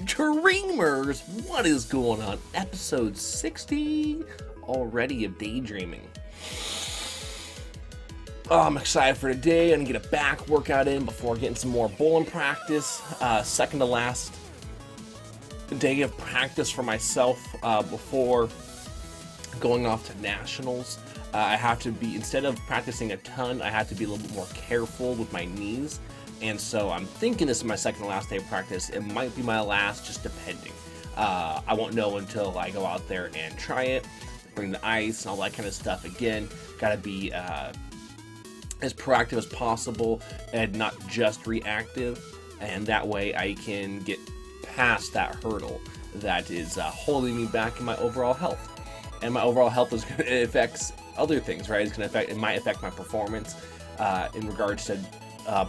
Dreamers, what is going on? Episode 60 already of Daydreaming. Oh, I'm excited for today. I'm gonna get a back workout in before getting some more bowling practice. Second to last day of practice for myself before going off to nationals. I have to be, instead of practicing a ton, I have to be a little bit more careful with my knees. And so I'm thinking this is my second to last day of practice. It might be my last, just depending. I won't know until I go out there and try it, bring the ice and all that kind of stuff. Again, gotta be as proactive as possible and not just reactive. And that way I can get past that hurdle that is holding me back in my overall health. And my overall health is going to affect other things, right? It might affect my performance in regards to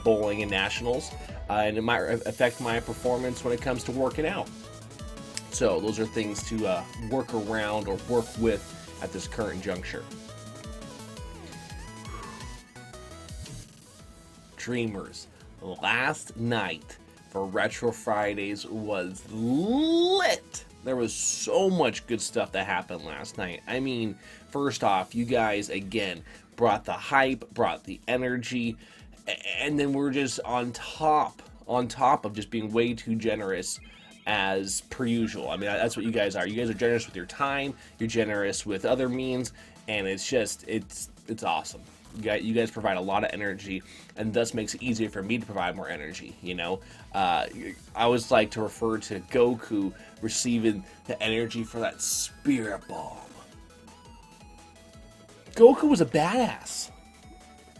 bowling and nationals, and it might affect my performance when it comes to working out. So those are things to work around or work with at this current juncture. Dreamers, last night for Retro Fridays was lit. There was so much good stuff that happened last night. I mean, first off, you guys again brought the hype, brought the energy, and then we're just on top of just being way too generous as per usual. I mean, that's what you guys are. You guys are generous with your time, you're generous with other means, and it's awesome. You guys provide a lot of energy, and thus makes it easier for me to provide more energy, you know? I always like to refer to Goku receiving the energy for that spirit bomb. Goku was a badass.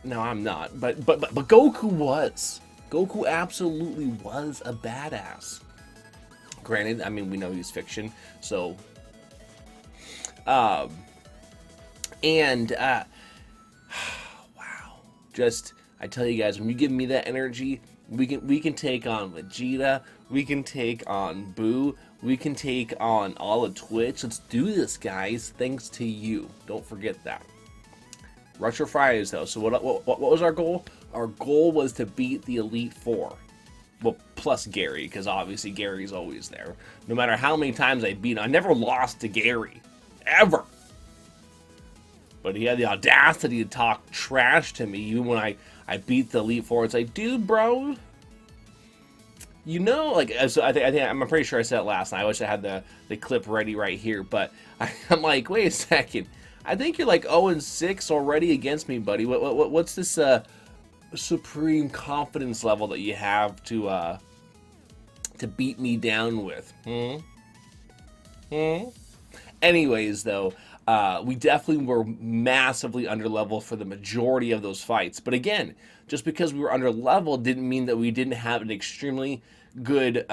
No, I'm not, but Goku was. Goku absolutely was a badass. Granted, I mean, we know he's fiction, so wow. Just, I tell you guys, when you give me that energy, we can take on Vegeta, we can take on Boo, we can take on all of Twitch. Let's do this, guys. Thanks to you. Don't forget that. Retro Fridays, though. So what was our goal? Our goal was to beat the Elite Four. Well, plus Gary, because obviously Gary's always there. No matter how many times I beat him, I never lost to Gary. Ever. But he had the audacity to talk trash to me even when I beat the Elite Four. It's like, dude, bro, you know, like, so I'm pretty sure I said it last night. I wish I had the clip ready right here, but I'm like, wait a second. I think you're like 0-6 already against me, buddy. What's this supreme confidence level that you have to beat me down with? Anyways, though, we definitely were massively underleveled for the majority of those fights. But again, just because we were underleveled didn't mean that we didn't have an extremely good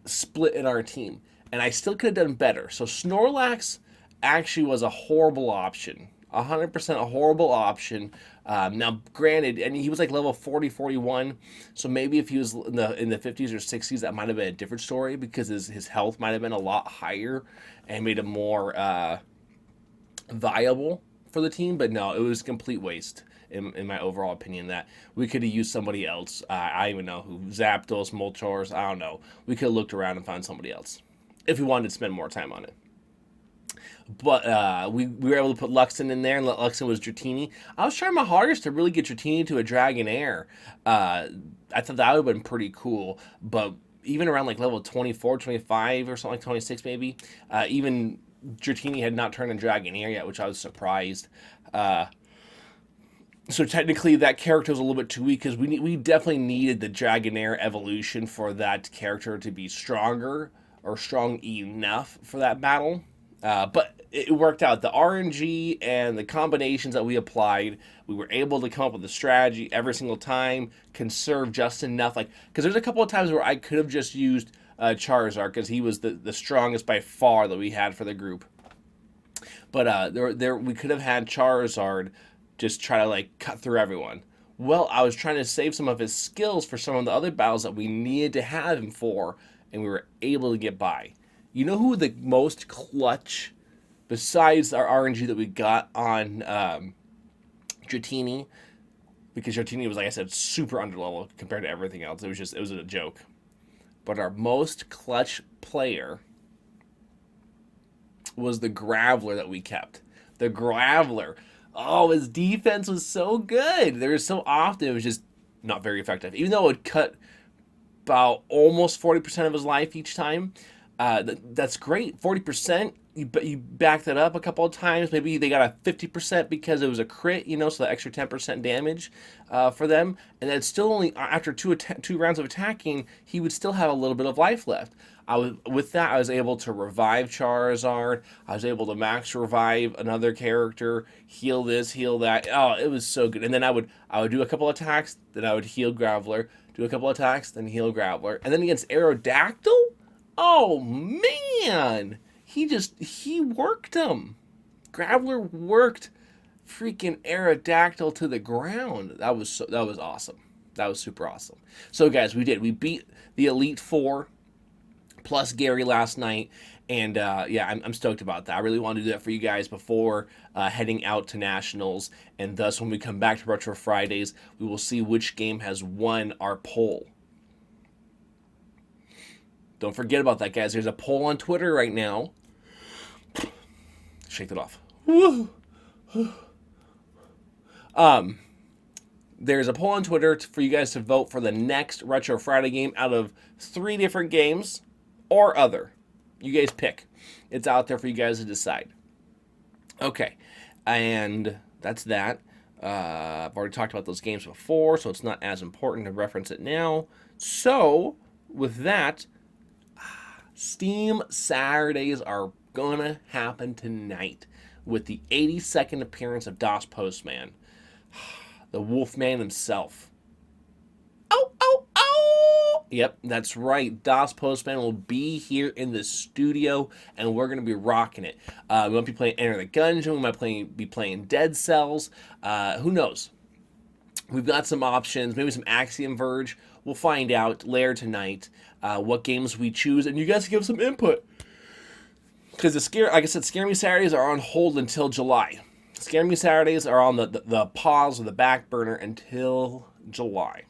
split in our team. And I still could have done better. So Snorlax actually was a horrible option. 100% a horrible option. Now, granted, and he was like level 40, 41. So maybe if he was in the 50s or 60s, that might have been a different story because his health might have been a lot higher and made him more viable for the team. But no, it was a complete waste in my overall opinion. That we could have used somebody else. I don't even know who. Zapdos, Moltres, I don't know. We could have looked around and found somebody else if we wanted to spend more time on it. But we were able to put Luxon in there, and Luxon was Dratini. I was trying my hardest to really get Dratini to a Dragonair. I thought that would have been pretty cool, but even around like level 24, 25, or something like 26 maybe, even Dratini had not turned a Dragonair yet, which I was surprised. So technically that character was a little bit too weak, because we definitely needed the Dragonair evolution for that character to be stronger, or strong enough for that battle. But it worked out. The RNG and the combinations that we applied, we were able to come up with a strategy every single time, conserve just enough. Like, because there's a couple of times where I could have just used Charizard, because he was the strongest by far that we had for the group. But we could have had Charizard just try to like cut through everyone. Well, I was trying to save some of his skills for some of the other battles that we needed to have him for, and we were able to get by. You know who the most clutch besides our RNG that we got on Dratini, because Dratini was, like I said, super underleveled compared to everything else. It was a joke. But our most clutch player was the Graveler that we kept. The Graveler. Oh, his defense was so good. There was so often it was just not very effective. Even though it would cut about almost 40% of his life each time. That's great. 40%. You back that up a couple of times. Maybe they got a 50% because it was a crit, so the extra 10% damage for them. And then still only after two rounds of attacking, he would still have a little bit of life left. With that, I was able to revive Charizard. I was able to max revive another character, heal this, heal that. Oh, it was so good. And then I would do a couple attacks, then I would heal Graveler, do a couple attacks, then heal Graveler. And then against Aerodactyl, oh man, he worked him. Graveler worked freaking Aerodactyl to the ground. That was awesome. That was super awesome. So guys, we beat the Elite Four plus Gary last night, and I'm stoked about that. I really want to do that for you guys before heading out to Nationals, and thus when we come back to Retro Fridays, we will see which game has won our poll. Don't forget about that, guys. There's a poll on Twitter right now. Shake that off. There's a poll on Twitter for you guys to vote for the next Retro Friday game out of 3 different games or other. You guys pick. It's out there for you guys to decide. Okay, and that's that. I've already talked about those games before, so it's not as important to reference it now. So, with that, Steam Saturdays are gonna happen tonight with the 82nd appearance of DOS Postman, the Wolfman himself. Oh, oh, oh! Yep, that's right. DOS Postman will be here in the studio, and we're going to be rocking it. We might be playing Enter the Gungeon. We might be playing Dead Cells. Who knows? We've got some options, maybe some Axiom Verge. We'll find out later tonight what games we choose, and you guys give some input. Because like I said, Scare Me Saturdays are on hold until July. Scare Me Saturdays are on the pause or the back burner until July.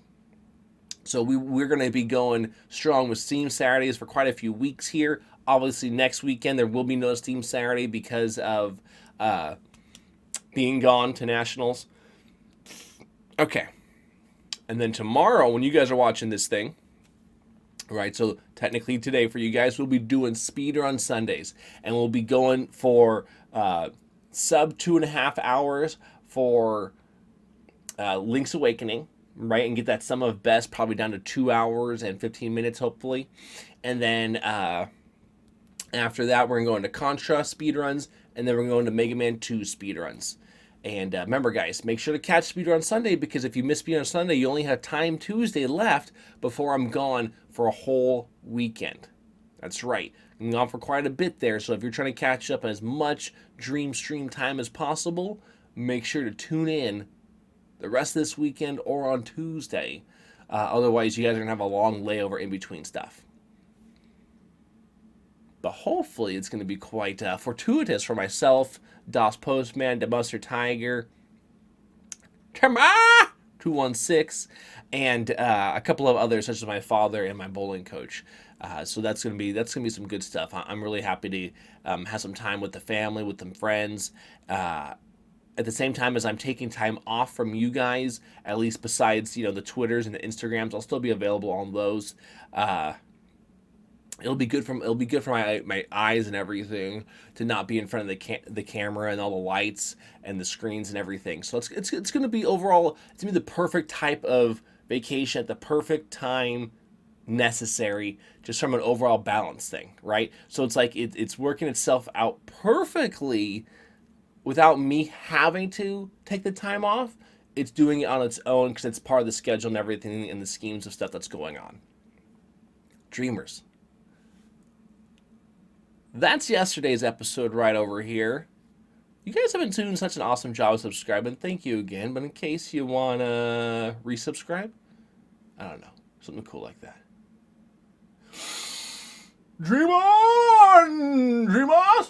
So we're going to be going strong with Steam Saturdays for quite a few weeks here. Obviously, next weekend there will be no Steam Saturday because of being gone to Nationals. Okay. And then tomorrow, when you guys are watching this thing, right, so technically today for you guys, we'll be doing Speedrun Sundays. And we'll be going for sub 2.5 hours for Link's Awakening. Right, and get that sum of best probably down to 2 hours and 15 minutes, hopefully. And then after that, we're going to go into Contra speedruns, and then we're going to Mega Man 2 speedruns. And remember, guys, make sure to catch Speedrun Sunday, because if you miss Speedrun Sunday, you only have Time Tuesday left before I'm gone for a whole weekend. That's right. I'm gone for quite a bit there, so if you're trying to catch up on as much Dream Stream time as possible, make sure to tune in the rest of this weekend or on Tuesday. Otherwise, you guys are going to have a long layover in between stuff. But hopefully, it's going to be quite fortuitous for myself, DOS Postman, Debuster Tiger, Tama 216, and a couple of others, such as my father and my bowling coach. So that's gonna be some good stuff. I'm really happy to have some time with the family, with some friends. At the same time as I'm taking time off from you guys, at least besides the Twitters and the Instagrams, I'll still be available on those. It'll be good for my eyes and everything to not be in front of the camera and all the lights and the screens and everything. So it's going to be overall, it's going to be the perfect type of vacation at the perfect time necessary, just from an overall balance thing, right? So it's like it's working itself out perfectly without me having to take the time off. It's doing it on its own because it's part of the schedule and everything and the schemes of stuff that's going on. Dreamers. That's yesterday's episode right over here. You guys have been doing such an awesome job of subscribing. Thank you again. But in case you want to resubscribe, I don't know. Something cool like that. Dream on! Dream on!